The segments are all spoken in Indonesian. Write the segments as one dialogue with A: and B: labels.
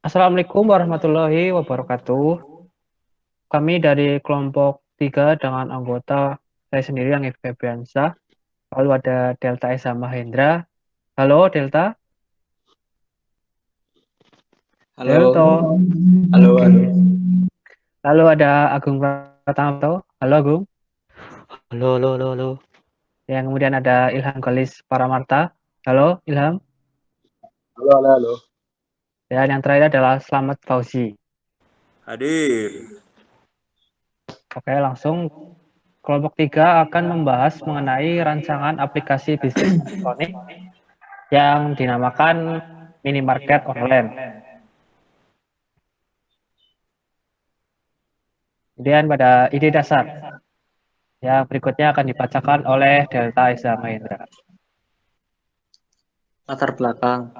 A: Assalamualaikum warahmatullahi wabarakatuh. Kami dari kelompok 3 dengan anggota saya sendiri yang Febriansa. Lalu ada Delta Esa Mahendra. Halo Delta.
B: Halo,
A: Delta.
B: halo,
A: Oke.
B: halo.
A: Lalu ada Agung Pratama. Halo Agung.
C: Halo, halo, halo, halo.
A: Yang kemudian ada Ilham Galis Paramarta. Halo Ilham.
B: Halo, halo, halo.
A: Dan yang terakhir adalah Slamet Fauzi.
B: Hadir.
A: Oke, langsung kelompok 3 akan membahas mengenai rancangan aplikasi bisnis elektronik yang dinamakan minimarket online. Kemudian pada ide dasar, yang berikutnya akan dibacakan oleh Delta Esa Mahendra.
D: Latar belakang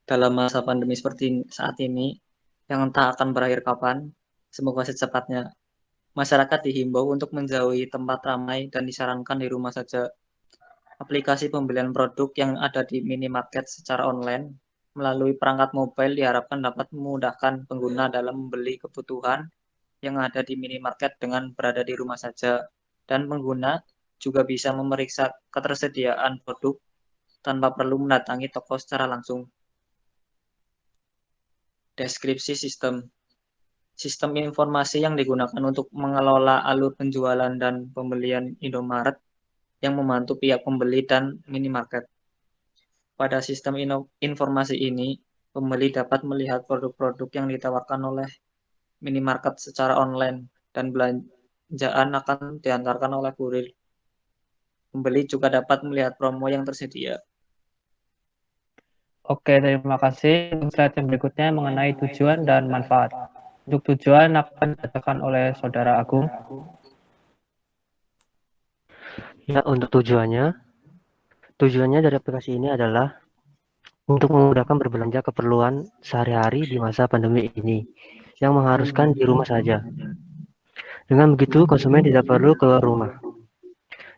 D: dalam masa pandemi seperti saat ini yang entah akan berakhir kapan, semoga secepatnya. Masyarakat dihimbau untuk menjauhi tempat ramai dan disarankan di rumah saja. Aplikasi pembelian produk yang ada di minimarket secara online melalui perangkat mobile diharapkan dapat memudahkan pengguna dalam membeli kebutuhan yang ada di minimarket dengan berada di rumah saja. Dan pengguna juga bisa memeriksa ketersediaan produk tanpa perlu mendatangi toko secara langsung. Deskripsi sistem. Sistem informasi yang digunakan untuk mengelola alur penjualan dan pembelian Indomaret yang membantu pihak pembeli dan minimarket. Pada sistem informasi ini, pembeli dapat melihat produk-produk yang ditawarkan oleh minimarket secara online dan belanjaan akan diantarkan oleh kurir. Pembeli juga dapat melihat promo yang tersedia.
A: Oke, terima kasih. Untuk slide yang berikutnya mengenai tujuan dan manfaat. Untuk tujuan akan dibacakan oleh Saudara Agung.
C: Ya, untuk tujuannya dari aplikasi ini adalah untuk memudahkan berbelanja keperluan sehari-hari di masa pandemi ini yang mengharuskan di rumah saja. Dengan begitu, konsumen tidak perlu keluar rumah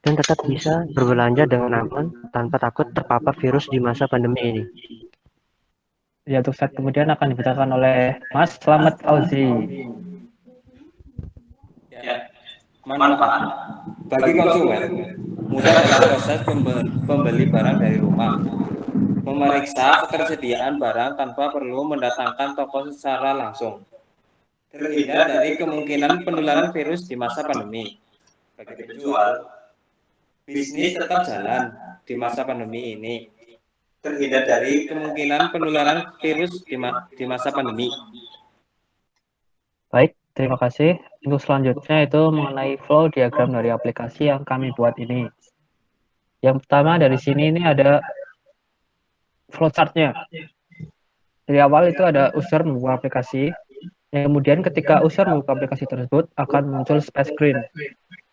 C: dan tetap bisa berbelanja dengan aman tanpa takut terpapar virus di masa pandemi ini.
A: Ya, untuk slide kemudian akan dibacakan oleh Mas Slamet Fauzi.
B: Ya, manfaat bagi konsumen mudah dalam proses pembeli barang dari rumah, memeriksa ketersediaan barang tanpa perlu mendatangkan toko secara langsung, terhindar dari kemungkinan penularan virus di masa pandemi. Bagi penjual, bisnis tetap jalan di masa pandemi ini, terhindar dari kemungkinan penularan virus di masa pandemi.
A: Baik, terima kasih. Untuk selanjutnya itu mengenai flow diagram dari aplikasi yang kami buat ini. Yang pertama dari sini ini ada flowchart-nya. Dari awal itu ada user membuka aplikasi, yang kemudian ketika user membuka aplikasi tersebut akan muncul splash screen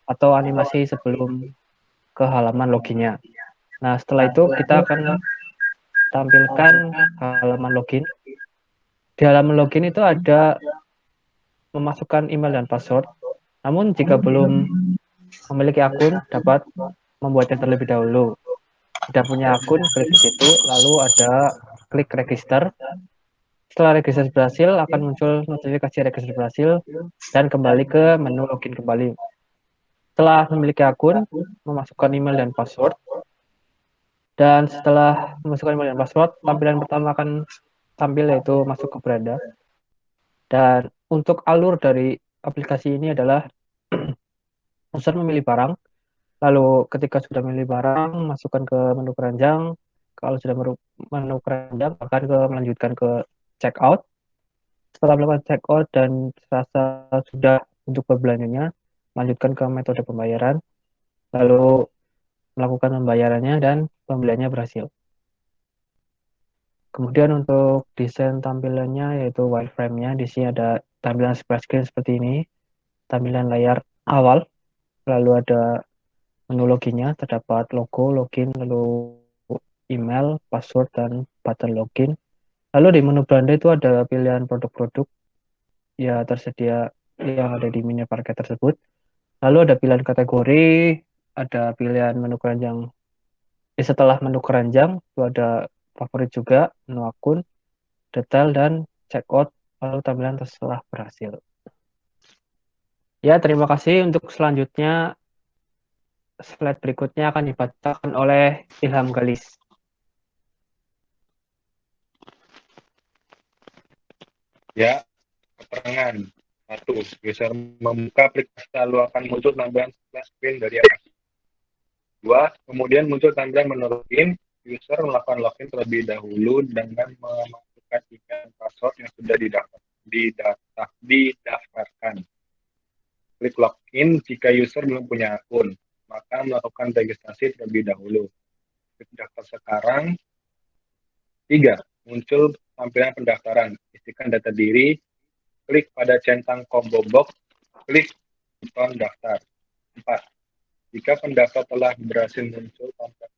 A: atau animasi sebelum ke halaman loginnya. Nah, setelah itu kita akan tampilkan halaman login. Di halaman login itu ada memasukkan email dan password. Namun jika belum memiliki akun, dapat membuatnya terlebih dahulu. Sudah punya akun, klik di situ, lalu ada klik register. Setelah registrasi berhasil, akan muncul notifikasi registrasi berhasil dan kembali ke menu login kembali. Setelah memiliki akun, memasukkan email dan password. Dan setelah memasukkan email dan password, tampilan pertama akan tampil yaitu masuk ke beranda. Dan untuk alur dari aplikasi ini adalah user memilih barang, lalu ketika sudah memilih barang, masukkan ke menu keranjang. Kalau sudah menu keranjang, akan melanjutkan ke checkout. Setelah melakukan checkout dan rasa sudah untuk berbelanjanya, lanjutkan ke metode pembayaran, lalu melakukan pembayarannya dan pembeliannya berhasil. Kemudian untuk desain tampilannya yaitu wireframe-nya, di sini ada tampilan splash screen seperti ini, tampilan layar awal, lalu ada menu loginnya, terdapat logo, login, lalu email, password, dan button login. Lalu di menu beranda itu ada pilihan produk-produk ya tersedia yang ada di minimarket tersebut. Lalu ada pilihan kategori, ada pilihan menu keranjang. Setelah menu keranjang itu ada favorit juga, menu akun, detail dan checkout lalu tampilan telah berhasil. Ya, terima kasih. Untuk selanjutnya, slide berikutnya akan dibacakan oleh Ilham Galis.
E: Ya, keterangan. 1. User membuka aplikasi lalu akan muncul tampilan splash screen dari atas. 2. Kemudian muncul tampilan menu login. User melakukan login terlebih dahulu dengan memasukkan email dan password yang sudah didaftarkan. Klik login jika user belum punya akun, maka melakukan registrasi terlebih dahulu. Klik daftar sekarang. 3. Muncul tampilan pendaftaran. Isikan data diri, klik pada centang combo box, klik buton daftar. 4. Jika pendaftar telah berhasil muncul, tampilan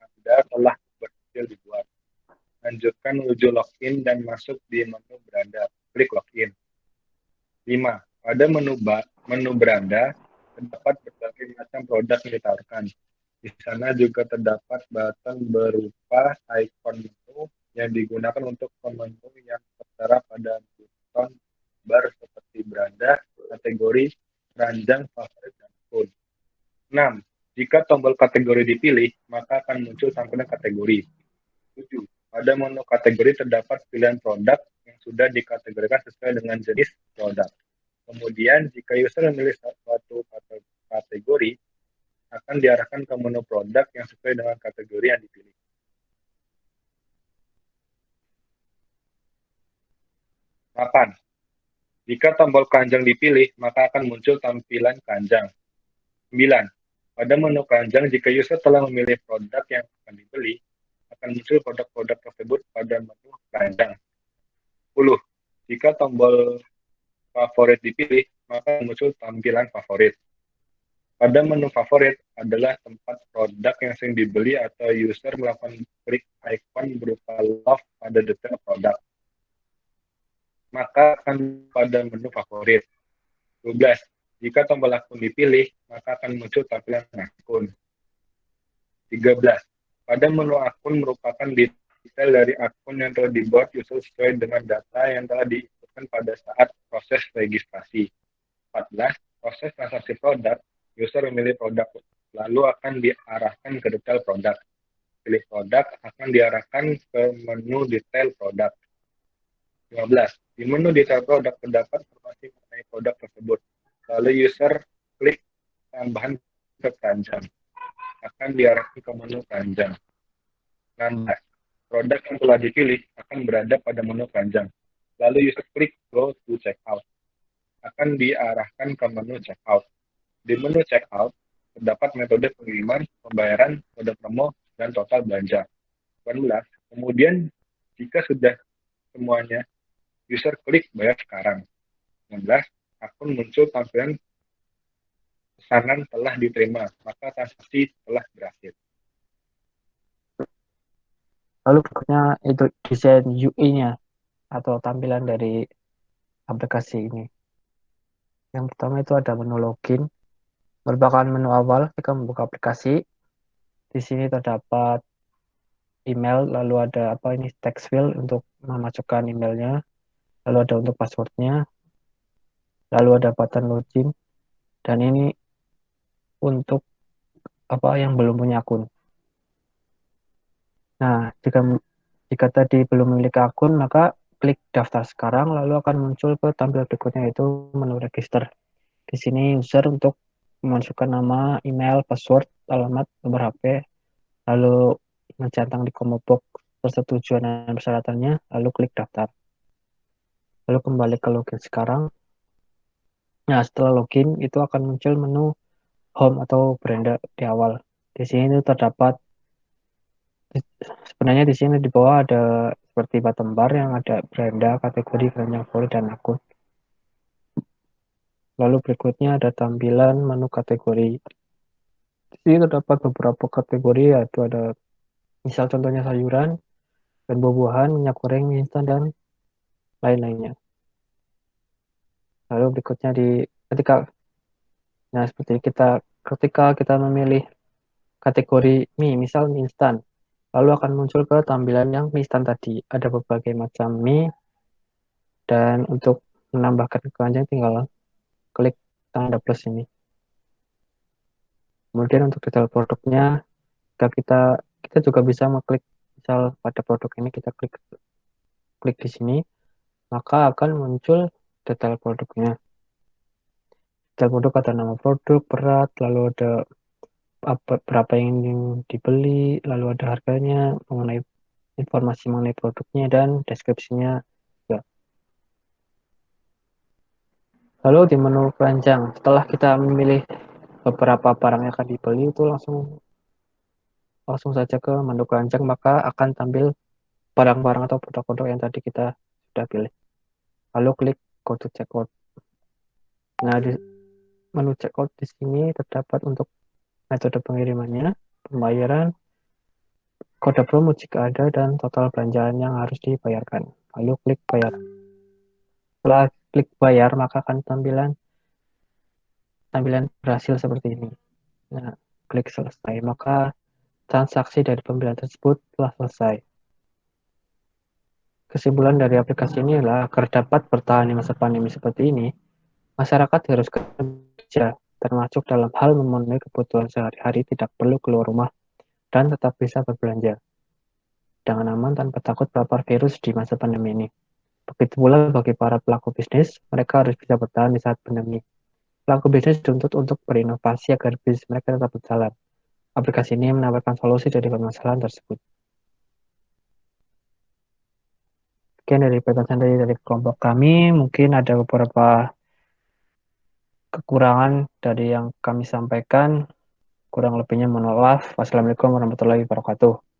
E: Anda telah berhasil dibuat. Lanjutkan menuju login dan masuk di menu beranda. Klik login. 5. Pada menu beranda, terdapat berbagai macam produk yang ditawarkan. Di sana juga terdapat button berupa ikon menu yang digunakan untuk menu yang tertera pada buton bar seperti beranda, kategori, keranjang, favorit, dan akun. 6. Jika tombol kategori dipilih, maka akan muncul tampilan kategori. 7. Pada menu kategori terdapat pilihan produk yang sudah dikategorikan sesuai dengan jenis produk. Kemudian, jika user memilih suatu kategori, akan diarahkan ke menu produk yang sesuai dengan kategori yang dipilih. Delapan. Jika tombol keranjang dipilih, maka akan muncul tampilan keranjang. 9. Pada menu keranjang, jika user telah memilih produk yang akan dibeli, akan muncul produk-produk tersebut pada menu keranjang. 10. Jika tombol favorit dipilih, maka muncul tampilan favorit. Pada menu favorit adalah tempat produk yang sering dibeli atau user melakukan klik ikon berupa love pada detail produk. Maka akan pada menu favorit. 12. Jika tombol akun dipilih, maka akan muncul tampilan akun. 13. Pada menu akun merupakan detail dari akun yang telah dibuat user sesuai dengan data yang telah diinputkan pada saat proses registrasi. 14. Proses transaksi produk, user memilih produk, lalu akan diarahkan ke detail produk. Pilih produk akan diarahkan ke menu detail produk. 15. Di menu detail produk terdapat informasi mengenai produk tersebut. Lalu user klik tambahan ke keranjang. Akan diarahkan ke menu keranjang. 16. Produk yang telah dipilih akan berada pada menu keranjang. Lalu user klik go to checkout. Akan diarahkan ke menu checkout. Di menu checkout, terdapat metode pengiriman, pembayaran, kode promo, dan total belanja. 18. Kemudian, jika sudah semuanya, user klik bayar sekarang. 19. Akun muncul tampilan pesanan telah diterima, maka transaksi telah berhasil.
A: Lalu berikutnya itu desain UI-nya atau tampilan dari aplikasi ini. Yang pertama itu ada menu login, merupakan menu awal ketika membuka aplikasi. Di sini terdapat email, lalu ada text field untuk memasukkan emailnya, lalu ada untuk passwordnya, lalu ada button login, dan ini untuk yang belum punya akun. Nah, jika tadi belum memiliki akun, maka klik daftar sekarang, lalu akan muncul ke tampilan berikutnya yaitu menu register. Di sini user untuk memasukkan nama, email, password, alamat, nomor HP, lalu mencentang di combo box persetujuan dan persyaratannya, lalu klik daftar. Lalu kembali ke login sekarang. Nah, setelah login itu akan muncul menu home atau beranda di awal. Di sini itu terdapat sebenarnya di sini di bawah ada seperti button bar yang ada beranda, kategori, keranjang favorit, dan akun. Lalu berikutnya ada tampilan menu kategori. Di sini terdapat beberapa kategori, yaitu ada misal contohnya sayuran dan buah-buahan, minyak goreng, mie instan, dan lain-lainnya. Lalu berikutnya ketika kita memilih kategori mie, misal mie instan, lalu akan muncul ke tampilan yang mie instan tadi. Ada berbagai macam mie Dan untuk menambahkan keranjang tinggal klik tanda plus ini. Kemudian untuk detail produknya, kita juga bisa mengklik misal pada produk ini kita klik di sini, maka akan muncul detail produknya. Detail produk ada nama produk, berat, lalu ada berapa yang dibeli, lalu ada harganya, informasi mengenai produknya dan deskripsinya. Ya. Lalu di menu keranjang, setelah kita memilih beberapa barang yang akan dibeli itu langsung saja ke menu keranjang, maka akan tampil barang-barang atau produk-produk yang tadi kita sudah pilih. Lalu klik go to checkout. Nah, di menu checkout di sini terdapat untuk metode pengirimannya, pembayaran, kode promo jika ada, dan total belanjaan yang harus dibayarkan. Lalu klik bayar. Setelah klik bayar, maka akan tampilan berhasil seperti ini. Nah, klik selesai, maka transaksi dari pembelian tersebut telah selesai. Kesimpulan dari aplikasi ini adalah agar dapat bertahan di masa pandemi seperti ini, masyarakat harus kerja, termasuk dalam hal memenuhi kebutuhan sehari-hari, tidak perlu keluar rumah, dan tetap bisa berbelanja dengan aman tanpa takut terpapar virus di masa pandemi ini. Begitu pula bagi para pelaku bisnis, mereka harus bisa bertahan di saat pandemi. Pelaku bisnis dituntut untuk berinovasi agar bisnis mereka tetap berjalan. Aplikasi ini menawarkan solusi dari permasalahan tersebut. Sekian dari penjelasan dari kelompok kami, mungkin ada beberapa kekurangan dari yang kami sampaikan. Kurang lebihnya mohon maaf. Wassalamualaikum warahmatullahi wabarakatuh.